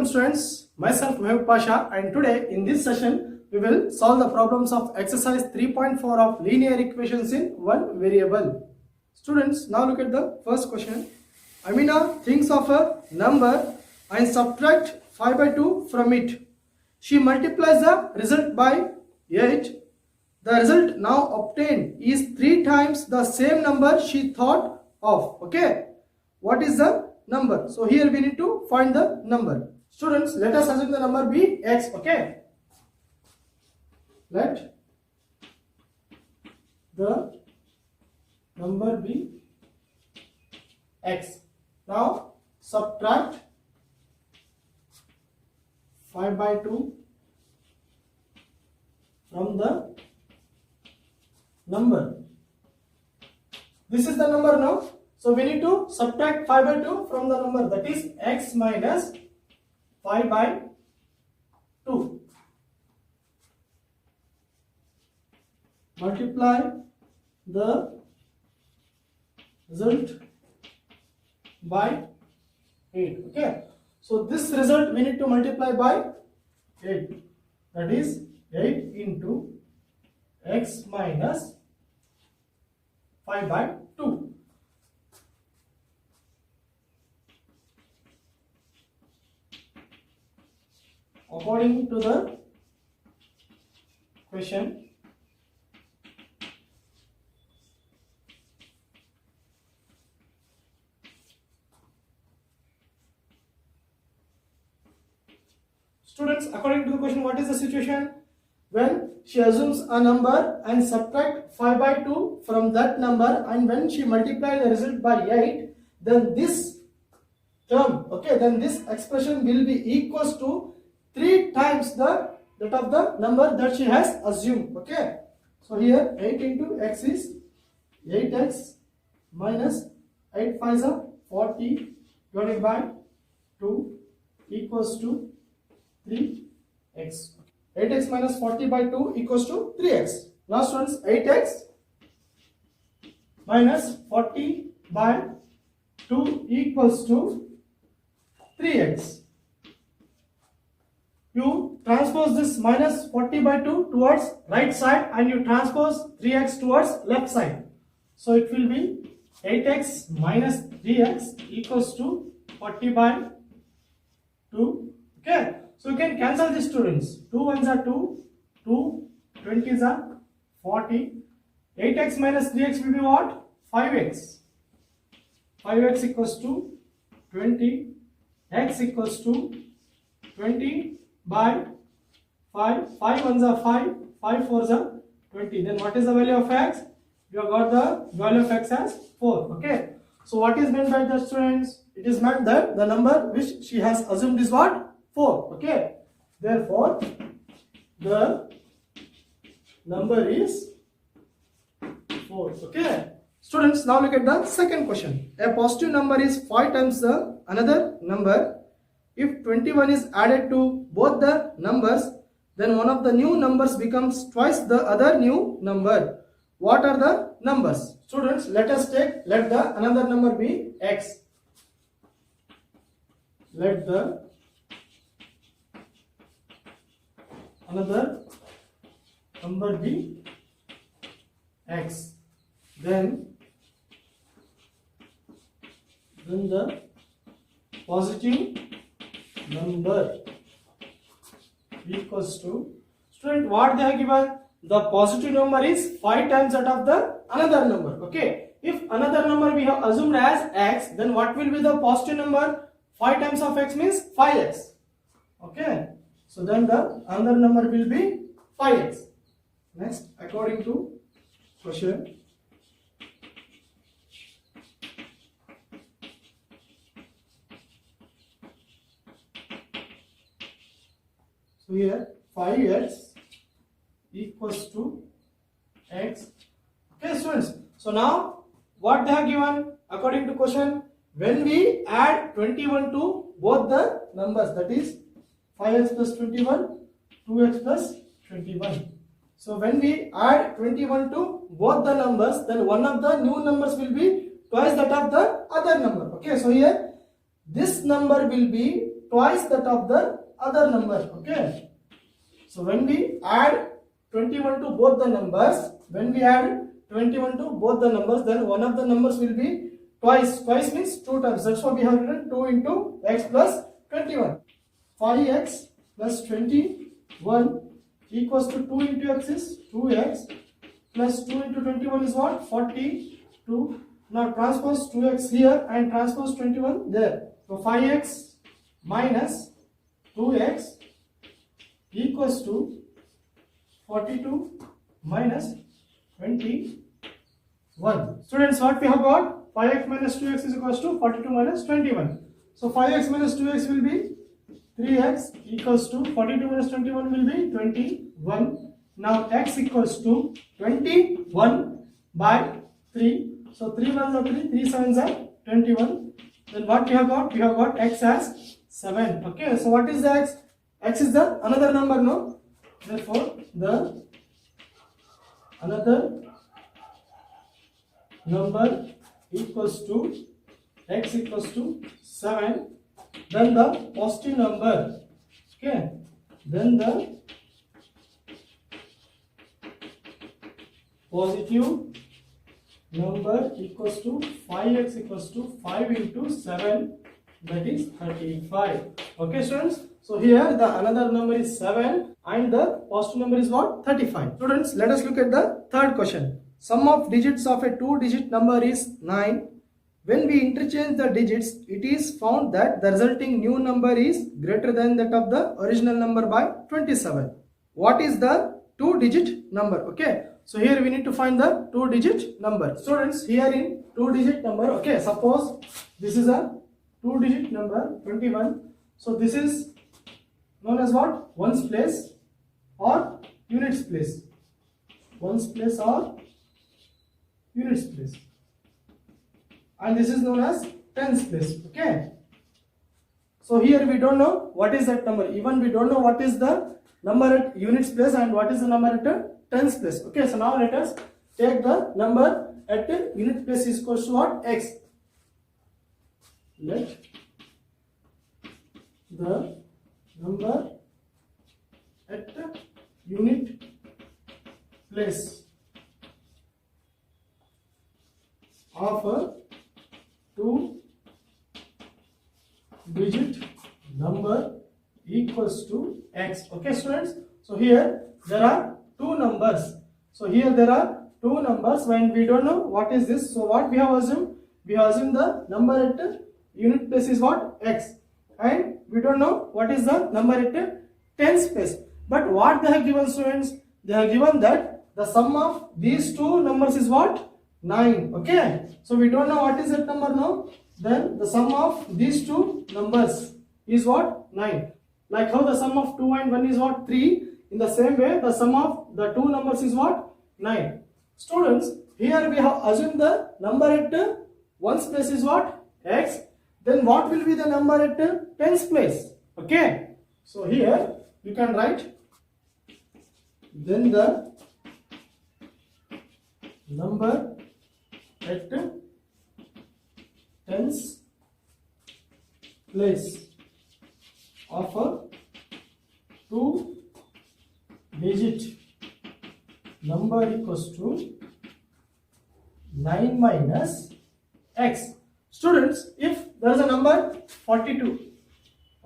students, myself Mehboob Pasha, and today in this session we will solve the problems of exercise 3.4 of linear equations in one variable. Students, now look at the first question. Amina thinks of a number and subtract 5 by 2 from it. She multiplies the result by 8. The result now obtained is 3 times the same number she thought of. Okay, what is the number? So here we need to find the number. Students, let us assume the number be x. Okay, let the number be x. Now subtract 5 by 2 from the number. This is the number now. So we need to subtract 5 by 2 from the number, that is x minus 5 by 2. Multiply the result by 8. Okay. So this result we need to multiply by 8. That is 8 into x minus 5 by 2. According to the question, students, according to the question, what is the situation? When she assumes a number and subtract 5 by 2 from that number, and when she multiply the result by 8, then this term, okay, then this expression will be equals to 3 times that of the number that she has assumed. Okay, so here 8 into x is 8x minus 8 5 is 40 divided by 2 equals to 3x. 8x minus 40 by 2 equals to 3x. Now students, 8x minus 40 by 2 equals to 3x. You transpose this minus 40 by 2 towards right side and you transpose 3x towards left side. So it will be 8x minus 3x equals to 40 by 2. Okay. So you can cancel these students. 2 ones are 2, 2 20s are 40. 8x minus 3x will be what? 5x. 5x equals to 20. X equals to 20 by 5. 5 ones are 5. 5 fours are 20. Then what is the value of x? You have got the value of x as 4. Okay. So what is meant by the students? It is meant that the number which she has assumed is what? 4. Okay, therefore the number is 4. Okay, students, now look at the second question. A positive number is 5 times the another number. If 21 is added to both the numbers, then one of the new numbers becomes twice the other new number. What are the numbers? Students, let the another number be x. Let the another number be x. Then the positive number equals to, student, what they have given? The positive number is 5 times that of the another number. Okay, if another number we have assumed as x, then what will be the positive number? 5 times of x means 5x. Okay, so then the another number will be 5x. Next, according to question, so here 5x equals to x. Okay students, so now what they have given according to question, when we add 21 to both the numbers, that is 5x plus 21, 2x plus 21. So when we add 21 to both the numbers, then one of the new numbers will be twice that of the other number. Okay, so here this number will be twice that of the other number. Okay. So when we add 21 to both the numbers, then one of the numbers will be twice. Twice means 2 times. That's why we have written 2 into x plus 21. 5x plus 21 equals to 2 into x is 2x plus 2 into 21 is what? 42. Now transpose 2x here and transpose 21 there. So 5x minus 2x equals to 42 minus 21. Students, what we have got? 5x minus 2x is equals to 42 minus 21. So 5x minus 2x will be 3x equals to 42 minus 21 will be 21. Now x equals to 21 by 3. So 3 ones are 3, 3 sevens are 21. Then what we have got? We have got x as 7. Okay, so what is the x? X is the another number, no? Therefore, the another number equals to x equals to 7. Then the positive number. Okay, then the positive number equals to 5x equals to 5 into 7, that is 35. Okay, students. So here the another number is 7 and the positive number is what? 35. Students, let us look at the third question. Sum of digits of a 2-digit number is 9. When we interchange the digits, it is found that the resulting new number is greater than that of the original number by 27. What is the 2-digit number? Okay, so here we need to find the 2-digit number. Students, here in 2-digit number, okay, suppose this is a 2-digit number 21. So this is known as what? Ones place or units place. Ones place or units place. And this is known as tens place. Okay. So here we don't know what is that number. Even we don't know what is the number at units place and what is the number at tens place. Okay. So now let us take the number at unit place is equal to what? X. Let the number at unit place of a 2-digit number equals to x. Okay, students. So here there are two numbers. So here there are two numbers. When we don't know what is this, so what we have assumed? We have assumed the number at unit place is what? X. And we don't know what is the number at tens place. But what they have given, students? They have given that the sum of these two numbers is what? 9. Okay. So we don't know what is that number now. Then the sum of these two numbers is what? 9. Like how the sum of 2 and 1 is what? 3. In the same way, the sum of the two numbers is what? 9. Students, here we have assumed the number at ones place is what? X. Then what will be the number at tens place? Okay. So here you can write, then the number at tens place of a 2-digit number equals to 9 minus x. Students, if there is a number 42,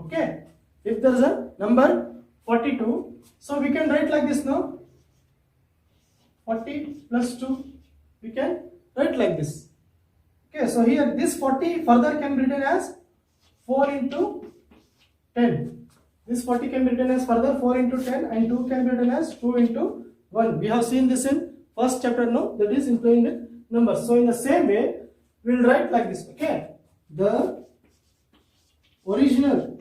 okay, if there is a number 42, so we can write like this now, 40 plus 2, we can write like this. Okay, so here this 40 further can be written as 4 into 10. This 40 can be written as further 4 into 10 and 2 can be written as 2 into 1. We have seen this in first chapter now, that is in playing with numbers. So in the same way, we will write like this. Okay, the original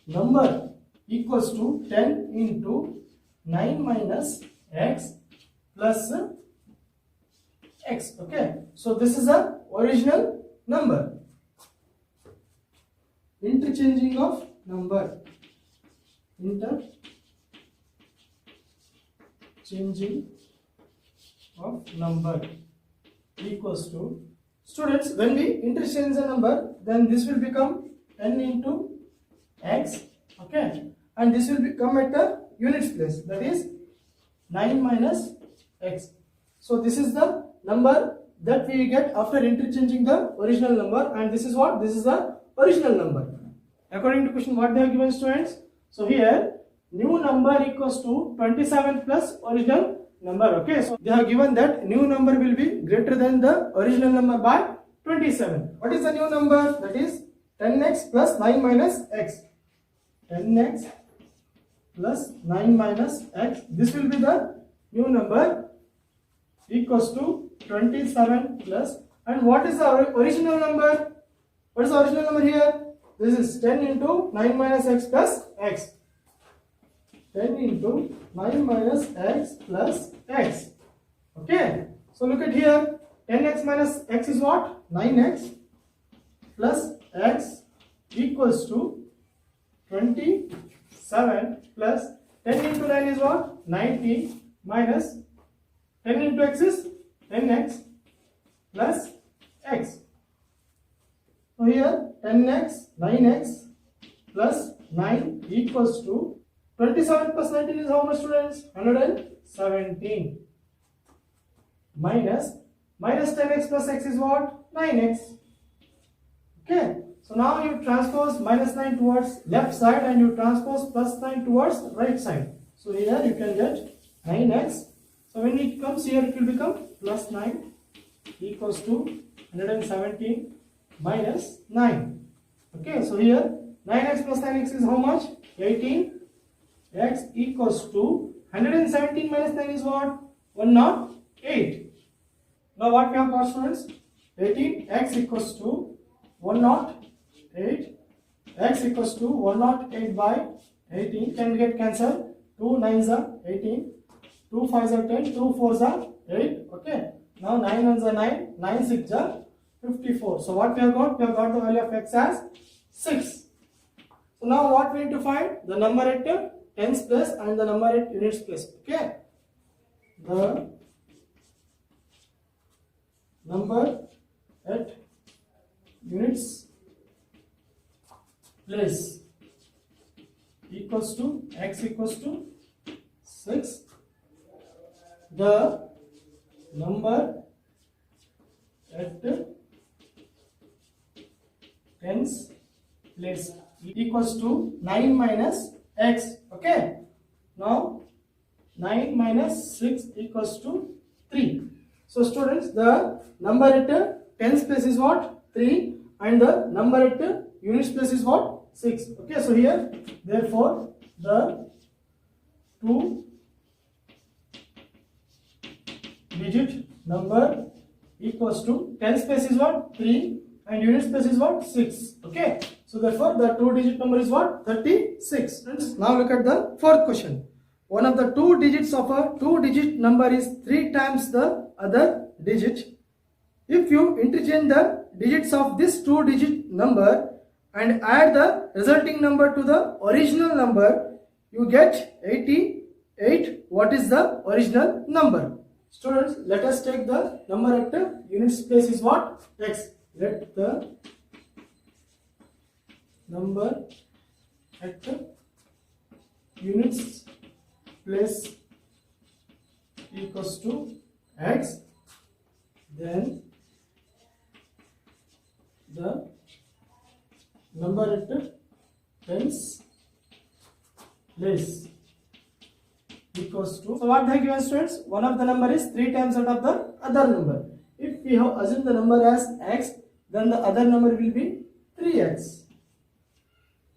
number equals to 10 into 9 minus x plus x. Okay, so this is a original number. Interchanging of number. Interchanging of number equals to Students, when we interchange the number, then this will become 10 into x, okay, and this will become at the units place, that is 9 minus x. So this is the number that we get after interchanging the original number, and this is what? This is the original number. According to question, what they have given, students? So here, new number equals to 27 plus original number, okay. So they have given that new number will be greater than the original number by 27. What is the new number? That is 10x plus 9 minus x. 10x plus 9 minus x. This will be the new number equals to 27 plus. And what is the original number? What is the original number here? This is 10 into 9 minus x plus x. 10 into 9 minus x plus x. Okay. So look at here. 10x minus x is what? 9x plus x equals to 27 plus 10 into 9 is what? 90 minus 10 into x is 10x plus x. So here 10x, 9x plus 9 equals to 27 plus 19 is how much, students? 117 minus 10x plus x is what? 9x. Okay. So now you transpose minus 9 towards left side and you transpose plus 9 towards right side. So here you can get 9x. So when it comes here, it will become plus 9 equals to 117 minus 9. Okay, so here 9x plus 9x is how much? 18. X equals to 117 minus 9 is what? 108. Now what we have got, students? 18. X equals to 108. X equals to 108 by 18. Can we get cancelled? 2 9s are 18. 2 5s are 10. 2 4s are 8. Okay. Now 9 1s are 9. 9 6s are 54. So what we have got? We have got the value of x as 6. So now what we need to find? The number at tens place and the number at units place. Okay. The number at units place equals to x equals to 6. The number at tens place equals to 9 minus x. Okay. Now 9 minus 6 equals to 3. So students, the number at tens place is what? 3, and the number at units place is what? 6. Okay. So here, therefore, the 2-digit number equals to tens place is what? 3, and units place is what? 6. Okay. So therefore, the 2-digit number is what? 36. Friends, now look at the fourth question. One of the 2 digits of a 2-digit number is 3 times the other digit. If you interchange the digits of this 2-digit number and add the resulting number to the original number, you get 88. What is the original number? Students, let us take the number at the units place is what? X. Let the number at the units place equals to x, then the number at the tens place equals to, so what they given, students? One of the number is 3 times out of the other number. If we have assumed the number as x, then the other number will be 3x.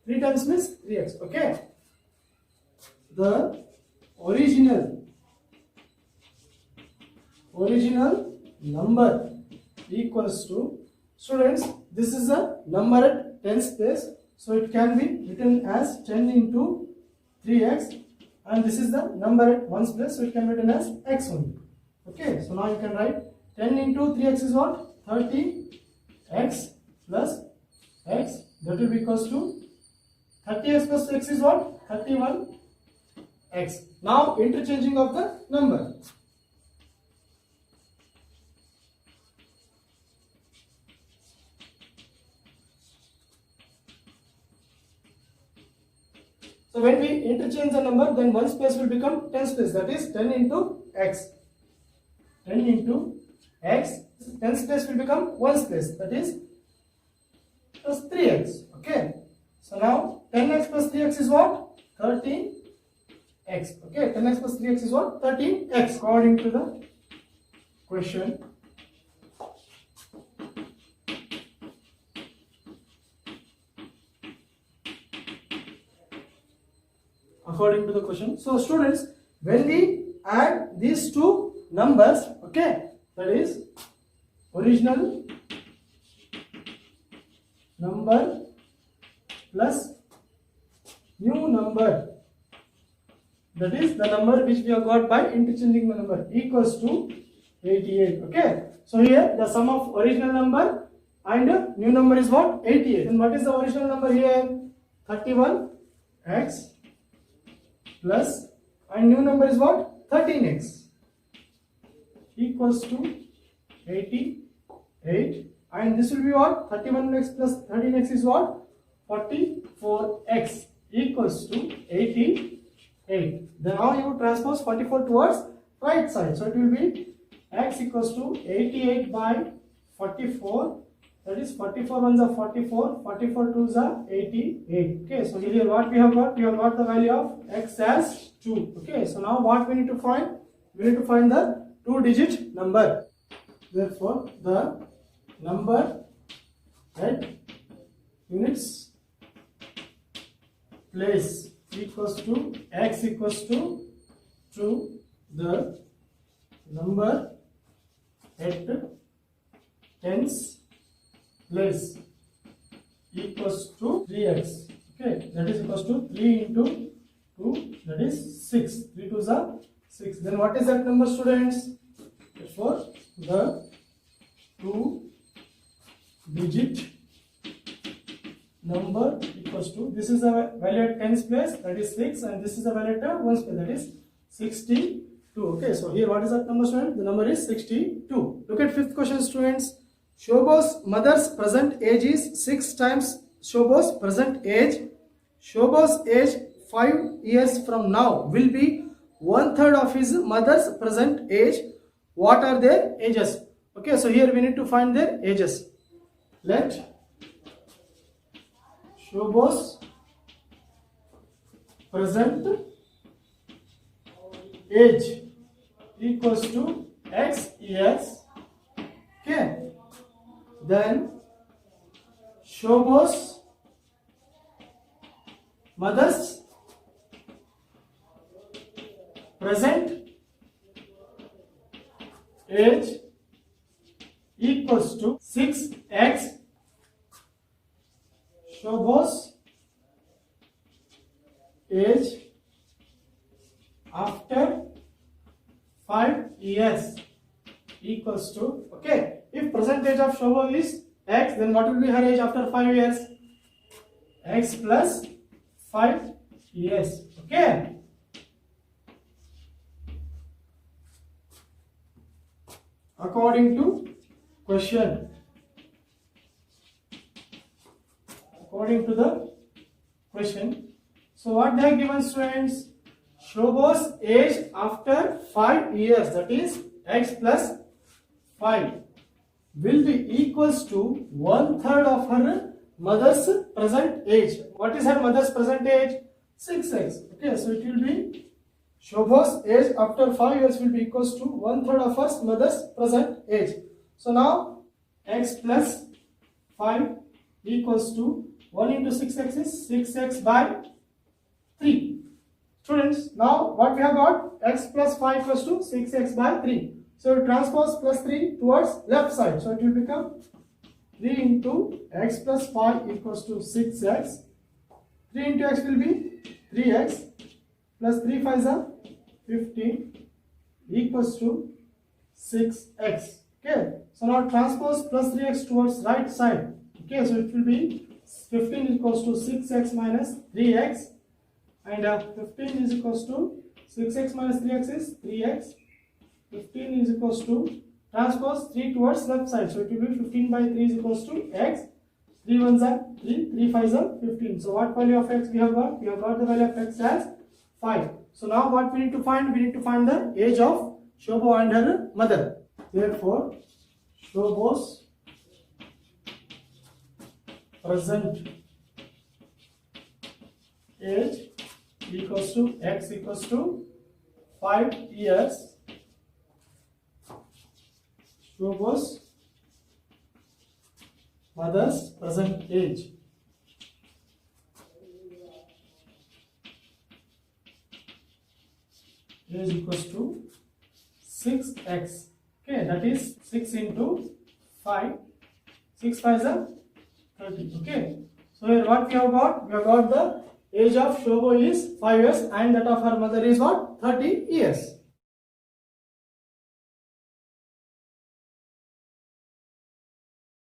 3 times means 3x. Okay. The original number equals to, students, this is a number at tens place, so it can be written as 10 into 3x, and this is the number at ones place, so it can be written as x only. Okay, so now you can write 10 into 3x is what? 30x plus x, that will be equals to 30x plus x is what? 31x. Now interchanging of the number. So when we interchange the number, then 1 space will become 10 space, that is 10 into x. 10 into x, 10 space will become 1 space, that is plus 3x. Okay. So now 10x plus 3x is what? 13x. Okay. 10x plus 3x is what? 13x. According to the question. According to the question. So students, when we add these two numbers, okay, that is original number plus new number, that is the number which we have got by interchanging the number, equals to 88. Okay. So here the sum of original number and new number is what? 88. And what is the original number here? 31x plus, and new number is what? 13x equals to 88, and this will be what? 31x plus 13x is what? 44x equals to 88. Then now you transpose 44 towards right side, so it will be x equals to 88 by 44, that is 44 ones are 44, 44 twos are 88. Okay, so here what we have got? We have got the value of x as 2. Okay, so now what we need to find? We need to find the 2-digit number. Therefore, the number at units place equals to x equals to 2. The number at tens place equals to 3x. Okay, that is equals to 3 into 2, that is 6. 3 2s are 6. Then what is that number, students? Therefore, the 2-digit number equals to, this is a value at tens place, that is 6, and this is a value at ones place, that is 62. Okay, so here what is that number, students? The number is 62. Look at fifth question, students. Shobos mother's present age is 6 times Shobos present age. Shobos age 5 years from now will be 1/3 of his mother's present age. What are their ages? Okay, so here we need to find their ages. Let Shobos present age equals to x years. Okay. Then Shobos mother's present age equals to 6x. Shobos age after 5 years equals to, okay, if present age of Shobha is x, then what will be her age after 5 years? X plus 5 years. Okay. According to question. According to the question. So what they have given, students? Shobha's age after 5 years, that is x plus 5, will be equals to 1/3 of her mother's present age. What is her mother's present age? 6x. Okay, so it will be Shobha's age after 5 years will be equals to 1/3 of her mother's present age. So now x plus 5 equals to 1 into 6x is 6x by 3. Students, now what we have got? X plus 5 equals to 6x by 3. So we transpose plus 3 towards left side. So it will become 3 into x plus 5 equals to 6x. 3 into x will be 3x plus 3 5s are 15 equals to 6x. Okay. So now transpose plus 3x towards right side. Okay. So it will be 15 equals to 6x minus 3x. And 15 is equals to 6x minus 3x is 3x. 15 is equals to transpose 3 towards left side. So it will be 15 by 3 is equals to x. 3 ones are 3, 3 fives are 15. So what value of x we have got? We have got the value of x as 5. So now what we need to find? We need to find the age of Shobha and her mother. Therefore, Shobha's present age equals to x equals to 5 years. Shobha's mother's present age equals to 6x. Okay, that is 6 into 5. 6 5s are 30. Okay, so here what we have got? We have got the age of Shobha is 5 years and that of her mother is what? 30 years.